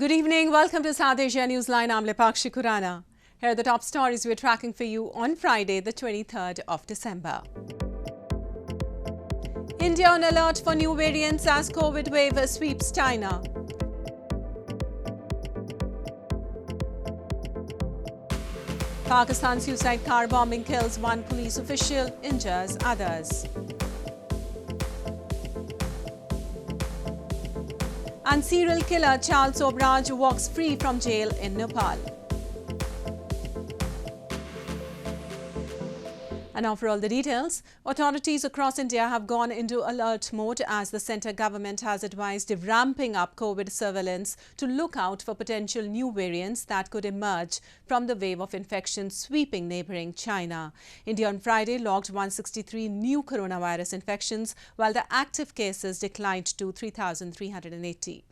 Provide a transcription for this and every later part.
Good evening. Welcome to South Asia Newsline. I'm Lepakshi Kurana. Here are the top stories we're tracking for you on Friday, the 23rd of December. India on alert for new variants as COVID wave sweeps China. Pakistan suicide car bombing kills one police official, injures others. And serial killer Charles Sobhraj walks free from jail in Nepal. And now for all the details, authorities across India have gone into alert mode as the centre government has advised ramping up COVID surveillance to look out for potential new variants that could emerge from the wave of infections sweeping neighbouring China. India on Friday logged 163 new coronavirus infections, while the active cases declined to 3,380.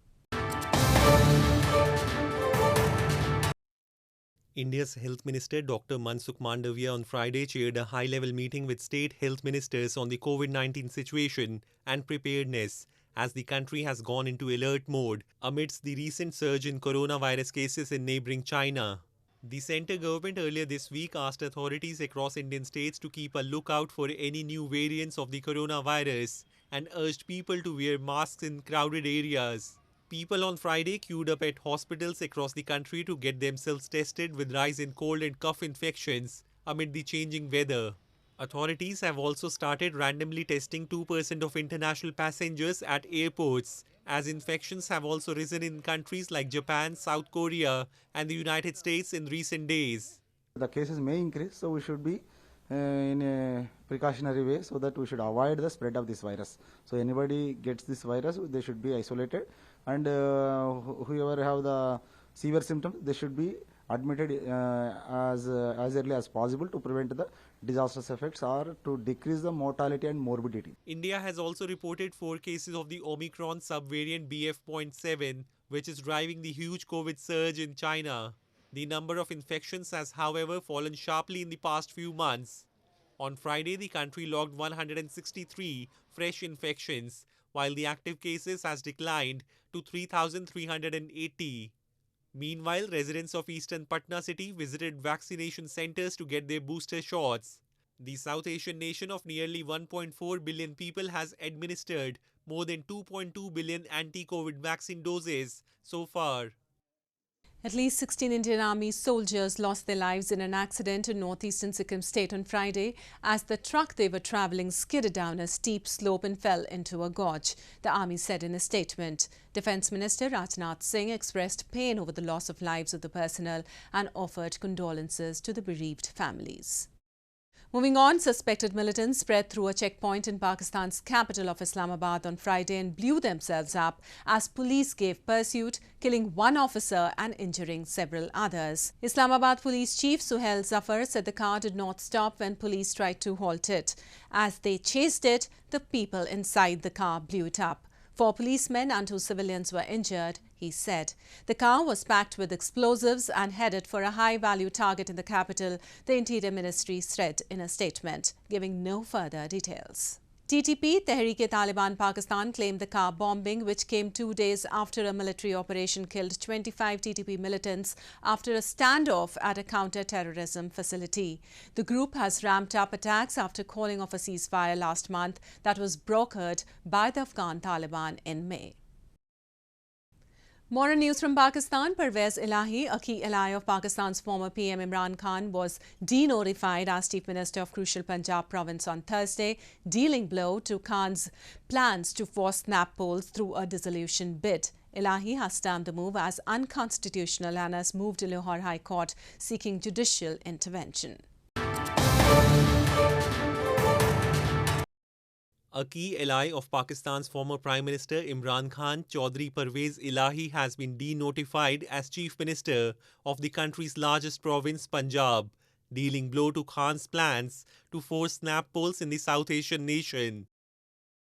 India's Health Minister Dr. Mansukh Mandavia on Friday chaired a high-level meeting with state health ministers on the COVID-19 situation and preparedness as the country has gone into alert mode amidst the recent surge in coronavirus cases in neighbouring China. The centre government earlier this week asked authorities across Indian states to keep a lookout for any new variants of the coronavirus and urged people to wear masks in crowded areas. People on Friday queued up at hospitals across the country to get themselves tested with rise in cold and cough infections amid the changing weather. Authorities have also started randomly testing 2% of international passengers at airports, as infections have also risen in countries like Japan, South Korea and the United States in recent days. The cases may increase, so we should be in a precautionary way so that we should avoid the spread of this virus. So anybody gets this virus, they should be isolated, and whoever have the severe symptoms, they should be admitted as early as possible to prevent the disastrous effects or to decrease the mortality and morbidity. India has also reported 4 cases of the Omicron subvariant BF.7, which is driving the huge COVID surge in China. The number of infections has, however, fallen sharply in the past few months. On Friday, the country logged 163 fresh infections, while the active cases has declined to 3,380. Meanwhile, residents of eastern Patna city visited vaccination centers to get their booster shots. The South Asian nation of nearly 1.4 billion people has administered more than 2.2 billion anti-COVID vaccine doses so far. At least 16 Indian Army soldiers lost their lives in an accident in northeastern Sikkim state on Friday as the truck they were travelling skidded down a steep slope and fell into a gorge, the Army said in a statement. Defence Minister Rajnath Singh expressed pain over the loss of lives of the personnel and offered condolences to the bereaved families. Moving on, suspected militants spread through a checkpoint in Pakistan's capital of Islamabad on Friday and blew themselves up as police gave pursuit, killing one officer and injuring several others. Islamabad Police Chief Suhail Zafar said the car did not stop when police tried to halt it. As they chased it, the people inside the car blew it up. 4 policemen and 2 civilians were injured, he said. The car was packed with explosives and headed for a high-value target in the capital, the Interior Ministry said in a statement, giving no further details. TTP, Tehreek-e-Taliban Pakistan, claimed the car bombing, which came 2 days after a military operation killed 25 TTP militants after a standoff at a counter-terrorism facility. The group has ramped up attacks after calling off a ceasefire last month that was brokered by the Afghan Taliban in May. More on news from Pakistan. Pervaiz Elahi, a key ally of Pakistan's former PM Imran Khan, was de-notified as Chief Minister of crucial Punjab province on Thursday, dealing blow to Khan's plans to force snap polls through a dissolution bid. Elahi has termed the move as unconstitutional and has moved to Lahore High Court seeking judicial intervention. A key ally of Pakistan's former Prime Minister Imran Khan, Chaudhry Pervaiz Elahi, has been de-notified as Chief Minister of the country's largest province, Punjab, dealing blow to Khan's plans to force snap polls in the South Asian nation.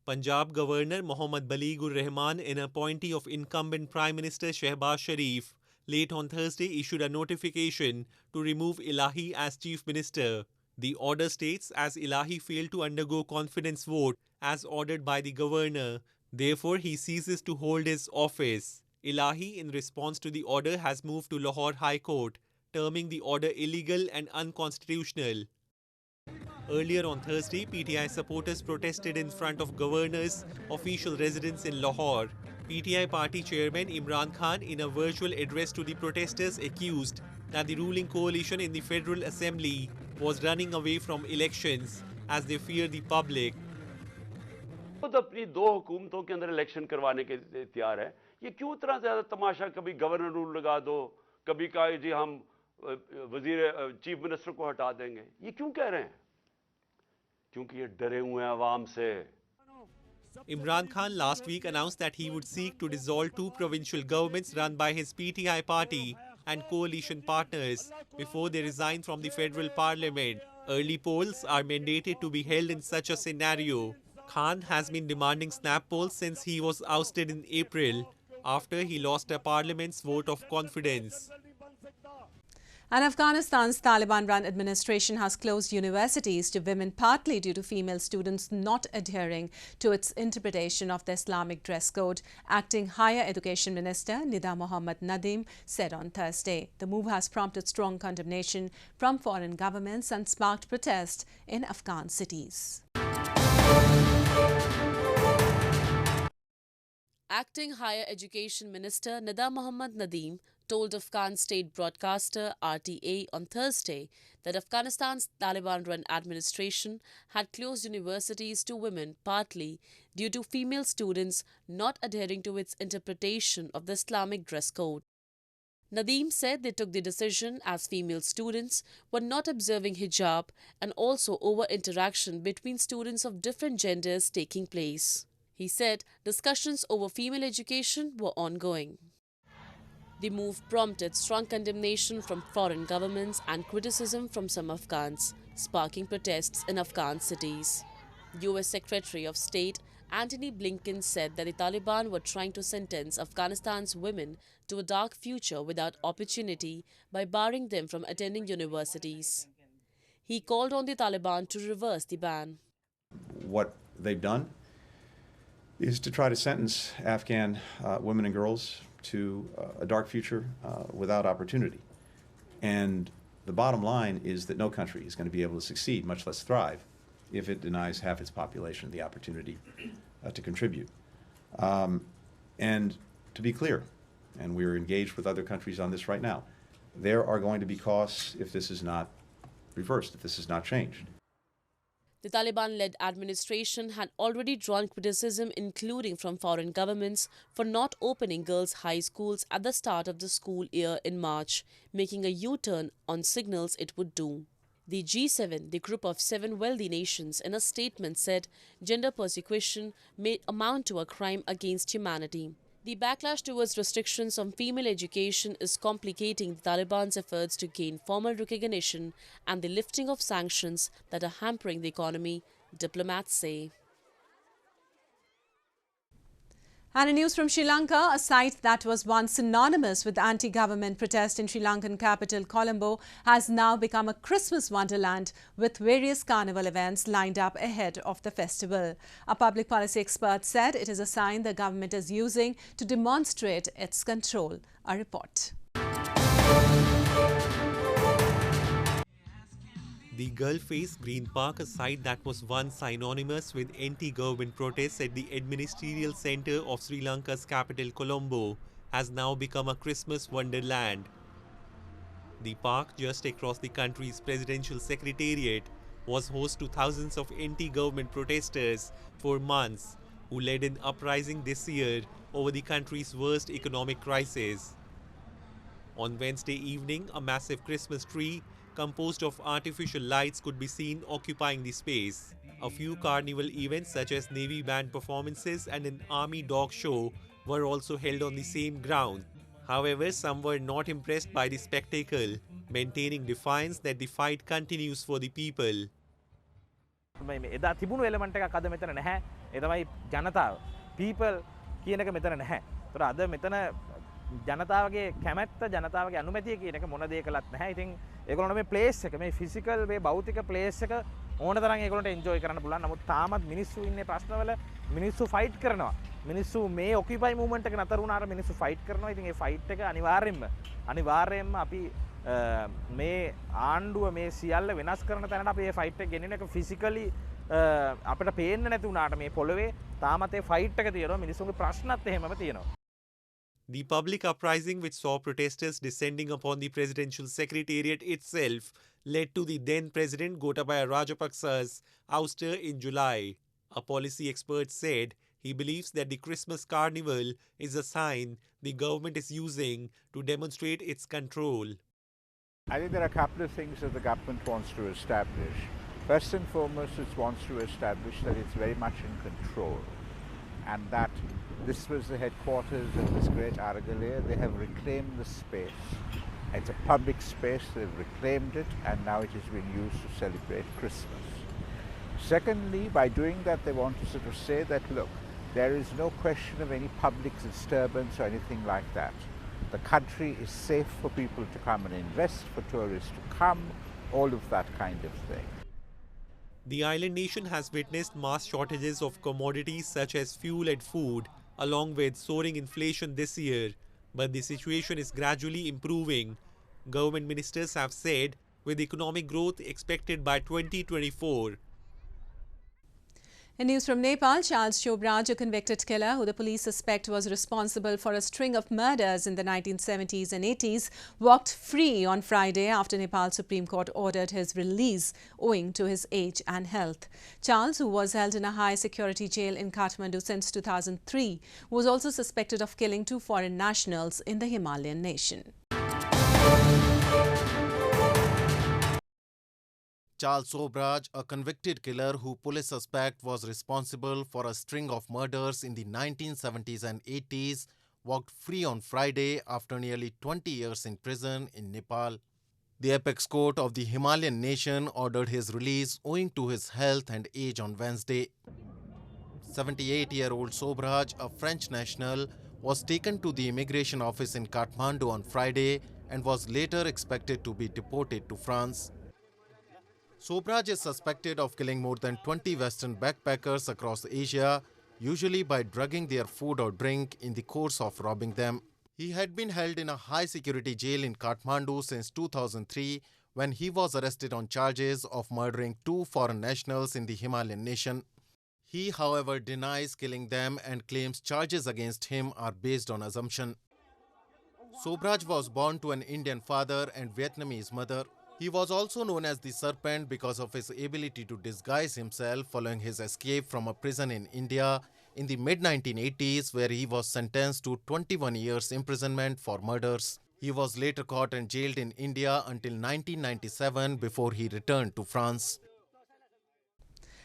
Punjab Governor Mohammad Baleegur Rahman, an appointee of incumbent Prime Minister Shehbaz Sharif, late on Thursday issued a notification to remove Elahi as Chief Minister. The order states as Elahi failed to undergo confidence vote as ordered by the governor, therefore he ceases to hold his office. Elahi, in response to the order, has moved to Lahore High Court, terming the order illegal and unconstitutional. Earlier on Thursday, PTI supporters protested in front of governor's official residence in Lahore. PTI party chairman Imran Khan, in a virtual address to the protesters, accused that the ruling coalition in the Federal Assembly was running away from elections as they fear the public. खुद अपनी दो हुकूमतों के अंदर election करवाने के तैयार है। ये क्यों इतना ज़्यादा तमाशा, कभी गवर्नर रूल लगा दो, कभी कहा जी हम वजीर चीफ मिनिस्टर को हटा देंगे। ये क्यों कह रहे हैं? क्योंकि ये डरे हुए हैं आवाम से। Imran Khan last week announced that he would seek to dissolve two provincial governments run by his PTI party and coalition partners before they resign from the federal parliament. Early polls are mandated to be held in such a scenario. Khan has been demanding snap polls since he was ousted in April after he lost a parliament's vote of confidence. And Afghanistan's Taliban-run administration has closed universities to women partly due to female students not adhering to its interpretation of the Islamic dress code. Acting Higher Education Minister Nida Mohammad Nadim said on Thursday. The move has prompted strong condemnation from foreign governments and sparked protest in Afghan cities. Acting Higher Education Minister Nida Mohammad Nadim told Afghan state broadcaster RTA on Thursday that Afghanistan's Taliban-run administration had closed universities to women partly due to female students not adhering to its interpretation of the Islamic dress code. Nadim said they took the decision as female students were not observing hijab and also over interaction between students of different genders taking place. He said discussions over female education were ongoing. The move prompted strong condemnation from foreign governments and criticism from some Afghans, sparking protests in Afghan cities. US Secretary of State Antony Blinken said that the Taliban were trying to sentence Afghanistan's women to a dark future without opportunity by barring them from attending universities. He called on the Taliban to reverse the ban. What they've done is to try to sentence Afghan women and girls to a dark future without opportunity. And the bottom line is that no country is going to be able to succeed, much less thrive, if it denies half its population the opportunity to contribute. And to be clear, and we're engaged with other countries on this right now, there are going to be costs if this is not reversed, if this is not changed. The Taliban-led administration had already drawn criticism, including from foreign governments, for not opening girls' high schools at the start of the school year in March, making a U-turn on signals it would do. The G7, the group of 7 wealthy nations, in a statement said gender persecution may amount to a crime against humanity. The backlash towards restrictions on female education is complicating the Taliban's efforts to gain formal recognition and the lifting of sanctions that are hampering the economy, diplomats say. And in news from Sri Lanka, a site that was once synonymous with anti-government protest in Sri Lankan capital Colombo has now become a Christmas wonderland with various carnival events lined up ahead of the festival. A public policy expert said it is a sign the government is using to demonstrate its control. A report. The Gulf Face Green Park, a site that was once synonymous with anti-government protests at the administrative centre of Sri Lanka's capital Colombo, has now become a Christmas wonderland. The park, just across the country's presidential secretariat, was host to thousands of anti-government protesters for months, who led an uprising this year over the country's worst economic crisis. On Wednesday evening, a massive Christmas tree composed of artificial lights could be seen occupying the space. A few carnival events such as Navy band performances and an army dog show were also held on the same ground. However, some were not impressed by the spectacle, maintaining defiance that the fight continues for the people. එදා තිබුණු element එකක් අද මෙතන නැහැ. ඒ තමයි ජනතාව. people කියන එක මෙතන නැහැ. ඒතර අද මෙතන ජනතාවගේ කැමැත්ත ජනතාවගේ අනුමැතිය කියන එක මොන දේ කළත් නැහැ. ඉතින් ඒගොල්ලෝ මේ ප්ලේස් එක මේ ෆිසිකල් මේ භෞතික ප්ලේස් එක ඕන තරම් ඒගොල්ලන්ට එන්ජොයි කරන්න පුළුවන්. නමුත් තාමත් මිනිස්සු ඉන්නේ ප්‍රශ්නවල මිනිස්සු ෆයිට් කරනවා. මිනිස්සු මේ ඔකියුපයි මූවමන්ට් එක නතර වුණාට මිනිස්සු ෆයිට් කරනවා. ඉතින් ඒ ෆයිට් එක අනිවාර්යයෙන්ම අපි මේ ආණ්ඩුව මේ සියල්ල වෙනස් කරන තැනට අපි මේ ෆයිට් එක ගෙනින එක ෆිසිකලි අපිට පේන්නේ නැති වුණාට මේ පොළවේ තාමත් ඒ ෆයිට් එක තියෙනවා. මිනිස්සුන්ගේ ප්‍රශ්නත් එහෙමම තියෙනවා. The public uprising, which saw protesters descending upon the presidential secretariat itself, led to the then president Gotabaya Rajapaksa's ouster in July. A policy expert said he believes that the Christmas Carnival is a sign the government is using to demonstrate its control. I think there are a couple of things that the government wants to establish. First and foremost, it wants to establish that it's very much in control and that this was the headquarters of this great Aragale. They have reclaimed the space. It's a public space, they've reclaimed it, and now it is being used to celebrate Christmas. Secondly, by doing that, they want to sort of say that, look, there is no question of any public disturbance or anything like that. The country is safe for people to come and invest, for tourists to come, all of that kind of thing. The island nation has witnessed mass shortages of commodities such as fuel and food, along with soaring inflation this year. But the situation is gradually improving. Government ministers have said, with economic growth expected by 2024. In news from Nepal, Charles Sobhraj, a convicted killer who the police suspect was responsible for a string of murders in the 1970s and 80s, walked free on Friday after Nepal Supreme Court ordered his release owing to his age and health. Charles, who was held in a high-security jail in Kathmandu since 2003, was also suspected of killing 2 foreign nationals in the Himalayan nation. Charles Sobhraj, a convicted killer who police suspect was responsible for a string of murders in the 1970s and 80s, walked free on Friday after nearly 20 years in prison in Nepal. The apex court of the Himalayan nation ordered his release owing to his health and age on Wednesday. 78-year-old Sobhraj, a French national, was taken to the immigration office in Kathmandu on Friday and was later expected to be deported to France. Sobhraj is suspected of killing more than 20 Western backpackers across Asia, usually by drugging their food or drink in the course of robbing them. He had been held in a high-security jail in Kathmandu since 2003 when he was arrested on charges of murdering 2 foreign nationals in the Himalayan nation. He, however, denies killing them and claims charges against him are based on assumption. Sobhraj was born to an Indian father and Vietnamese mother. He was also known as the Serpent because of his ability to disguise himself following his escape from a prison in India in the mid-1980s, where he was sentenced to 21 years imprisonment for murders. He was later caught and jailed in India until 1997 before he returned to France.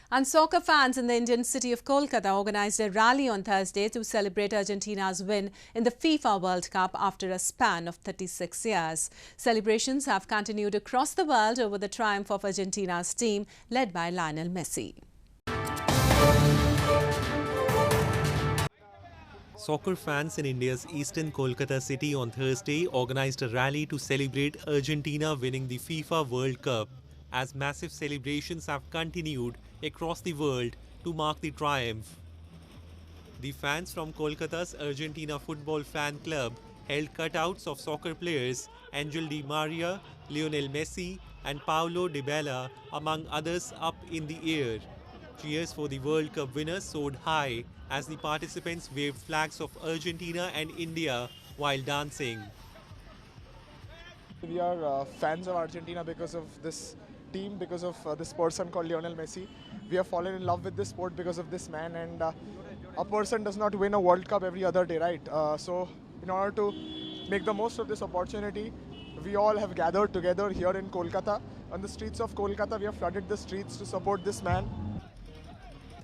And soccer fans in the Indian city of Kolkata organized a rally on Thursday to celebrate Argentina's win in the FIFA World Cup after a span of 36 years. Celebrations have continued across the world over the triumph of Argentina's team led by Lionel Messi. Soccer fans in India's eastern Kolkata city on Thursday organized a rally to celebrate Argentina winning the FIFA World Cup, as massive celebrations have continued across the world to mark the triumph. The fans from Kolkata's Argentina Football Fan Club held cutouts of soccer players Angel Di Maria, Lionel Messi and Paulo Dybala, among others, up in the air. Cheers for the World Cup winners soared high as the participants waved flags of Argentina and India while dancing. We are fans of Argentina because of this team, because of this person called Lionel Messi. We have fallen in love with this sport because of this man, and a person does not win a World Cup every other day, right? So in order to make the most of this opportunity, we all have gathered together here in Kolkata. On the streets of Kolkata, we have flooded the streets to support this man.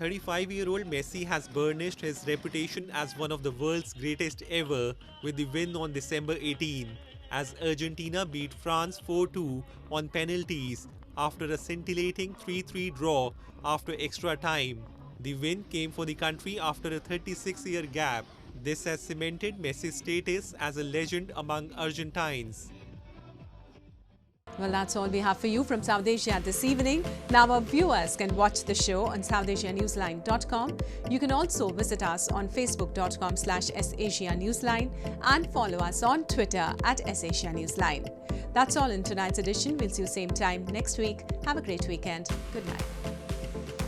35-year-old Messi has burnished his reputation as one of the world's greatest ever with the win on December 18, as Argentina beat France 4-2 on penalties after a scintillating 3-3 draw after extra time. The win came for the country after a 36-year gap. This has cemented Messi's status as a legend among Argentines. Well, that's all we have for you from South Asia this evening. Now our viewers can watch the show on SouthAsiaNewsline.com. You can also visit us on Facebook.com/SAsiaNewsline and follow us on Twitter @SAsiaNewsline. That's all in tonight's edition. We'll see you same time next week. Have a great weekend. Good night.